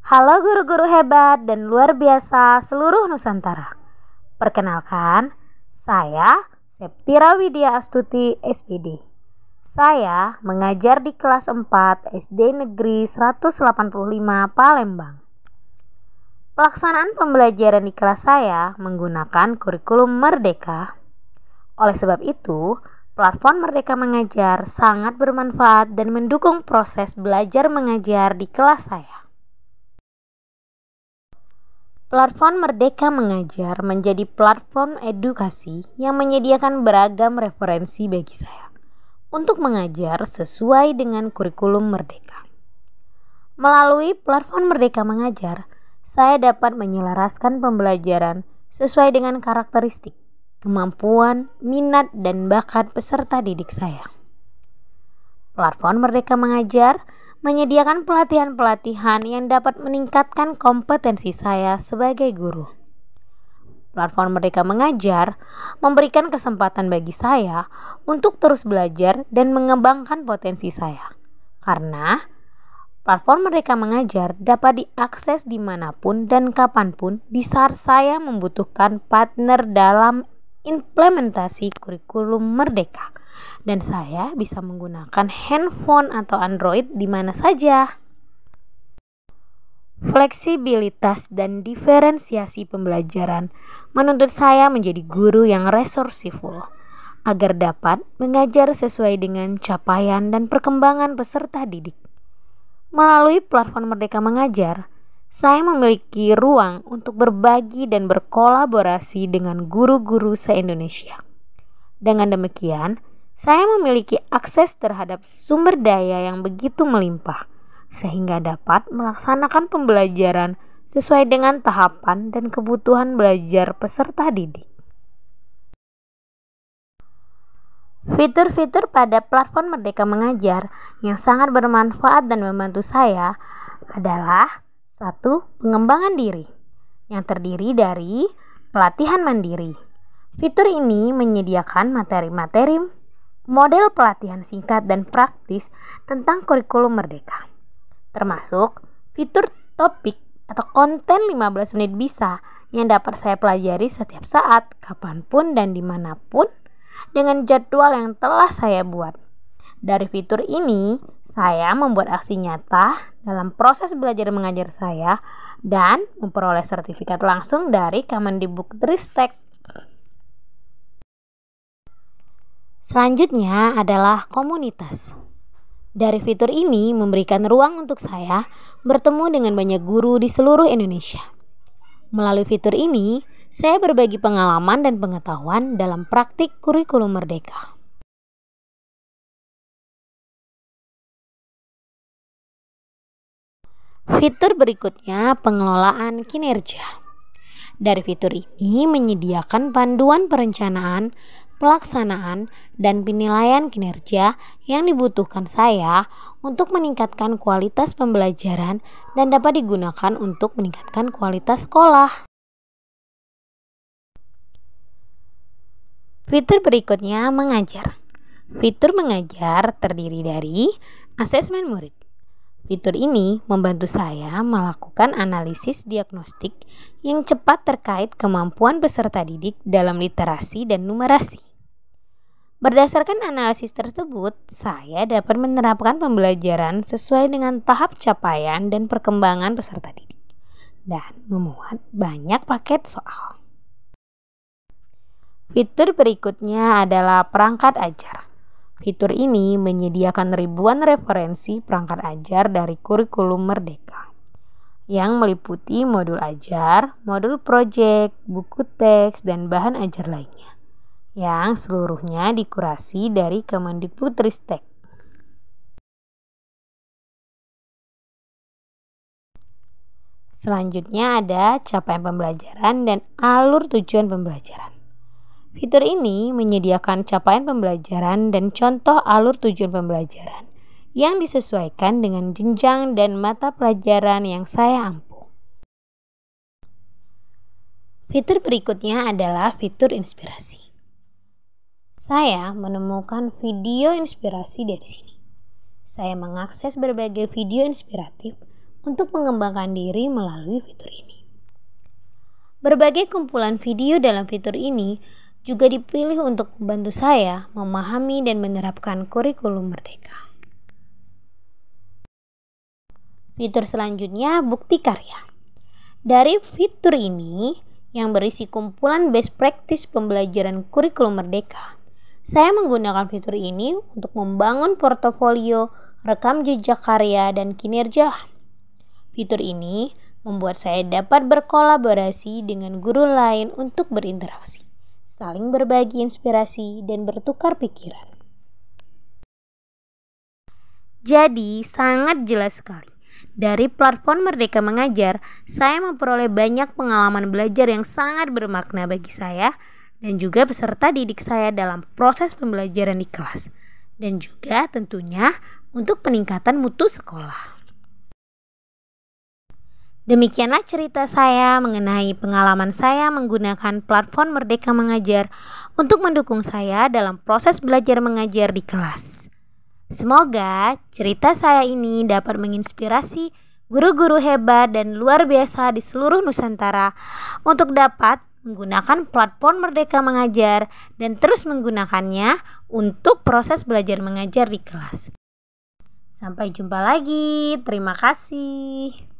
Halo guru-guru hebat dan luar biasa seluruh Nusantara. Perkenalkan, saya Septira Widya Astuti SPD. Saya mengajar di kelas 4 SD Negeri 185 Palembang. Pelaksanaan pembelajaran di kelas saya menggunakan kurikulum Merdeka. Oleh sebab itu, platform Merdeka Mengajar sangat bermanfaat dan mendukung proses belajar mengajar di kelas saya. Platform Merdeka Mengajar menjadi platform edukasi yang menyediakan beragam referensi bagi saya untuk mengajar sesuai dengan kurikulum Merdeka. Melalui platform Merdeka Mengajar, saya dapat menyelaraskan pembelajaran sesuai dengan karakteristik, kemampuan, minat, dan bakat peserta didik saya. Platform Merdeka Mengajar menyediakan pelatihan-pelatihan yang dapat meningkatkan kompetensi saya sebagai guru. Platform Merdeka Mengajar memberikan kesempatan bagi saya untuk terus belajar dan mengembangkan potensi saya. Karena platform Merdeka Mengajar dapat diakses dimanapun dan kapanpun di saat saya membutuhkan partner dalam implementasi kurikulum Merdeka. Dan saya bisa menggunakan handphone atau Android di mana saja. Fleksibilitas dan diferensiasi pembelajaran menuntut saya menjadi guru yang resourceful agar dapat mengajar sesuai dengan capaian dan perkembangan peserta didik. Melalui platform Merdeka Mengajar, saya memiliki ruang untuk berbagi dan berkolaborasi dengan guru-guru se-Indonesia. Dengan demikian, saya memiliki akses terhadap sumber daya yang begitu melimpah, sehingga dapat melaksanakan pembelajaran sesuai dengan tahapan dan kebutuhan belajar peserta didik. Fitur-fitur pada platform Merdeka Mengajar yang sangat bermanfaat dan membantu saya adalah 1. Pengembangan diri yang terdiri dari pelatihan mandiri. Fitur ini menyediakan materi-materi model pelatihan singkat dan praktis tentang kurikulum Merdeka, termasuk fitur topik atau konten 15 menit bisa yang dapat saya pelajari setiap saat, kapanpun dan dimanapun dengan jadwal yang telah saya buat. Dari fitur ini, saya membuat aksi nyata dalam proses belajar mengajar saya dan memperoleh sertifikat langsung dari Kemendikbudristek. Selanjutnya adalah komunitas. Dari fitur ini memberikan ruang untuk saya bertemu dengan banyak guru di seluruh Indonesia. Melalui fitur ini, saya berbagi pengalaman dan pengetahuan dalam praktik kurikulum Merdeka. Fitur berikutnya, pengelolaan kinerja. Dari fitur ini menyediakan panduan perencanaan, pelaksanaan, dan penilaian kinerja yang dibutuhkan saya untuk meningkatkan kualitas pembelajaran dan dapat digunakan untuk meningkatkan kualitas sekolah. Fitur berikutnya, mengajar. Fitur mengajar terdiri dari asesmen murid. Fitur ini membantu saya melakukan analisis diagnostik yang cepat terkait kemampuan peserta didik dalam literasi dan numerasi. Berdasarkan analisis tersebut, saya dapat menerapkan pembelajaran sesuai dengan tahap capaian dan perkembangan peserta didik dan memuat banyak paket soal. Fitur berikutnya adalah perangkat ajar. Fitur ini menyediakan ribuan referensi perangkat ajar dari kurikulum Merdeka yang meliputi modul ajar, modul proyek, buku teks, dan bahan ajar lainnya yang seluruhnya dikurasi dari Kemendikbudristek. Selanjutnya ada capaian pembelajaran dan alur tujuan pembelajaran. Fitur ini menyediakan capaian pembelajaran dan contoh alur tujuan pembelajaran yang disesuaikan dengan jenjang dan mata pelajaran yang saya ampu. Fitur berikutnya adalah fitur inspirasi. Saya menemukan video inspirasi dari sini. Saya mengakses berbagai video inspiratif untuk mengembangkan diri melalui fitur ini. Berbagai kumpulan video dalam fitur ini juga dipilih untuk membantu saya memahami dan menerapkan kurikulum Merdeka. Fitur selanjutnya, bukti karya. Dari fitur ini yang berisi kumpulan best practice pembelajaran kurikulum Merdeka, saya menggunakan fitur ini untuk membangun portofolio, rekam jejak karya, dan kinerja. Fitur ini membuat saya dapat berkolaborasi dengan guru lain untuk berinteraksi, saling berbagi inspirasi, dan bertukar pikiran. Jadi, sangat jelas sekali. Dari platform Merdeka Mengajar, saya memperoleh banyak pengalaman belajar yang sangat bermakna bagi saya dan juga peserta didik saya dalam proses pembelajaran di kelas, dan juga tentunya untuk peningkatan mutu sekolah. Demikianlah cerita saya mengenai pengalaman saya menggunakan platform Merdeka Mengajar untuk mendukung saya dalam proses belajar mengajar di kelas. Semoga cerita saya ini dapat menginspirasi guru-guru hebat dan luar biasa di seluruh Nusantara untuk dapat menggunakan platform Merdeka Mengajar dan terus menggunakannya untuk proses belajar mengajar di kelas. Sampai jumpa lagi. Terima kasih.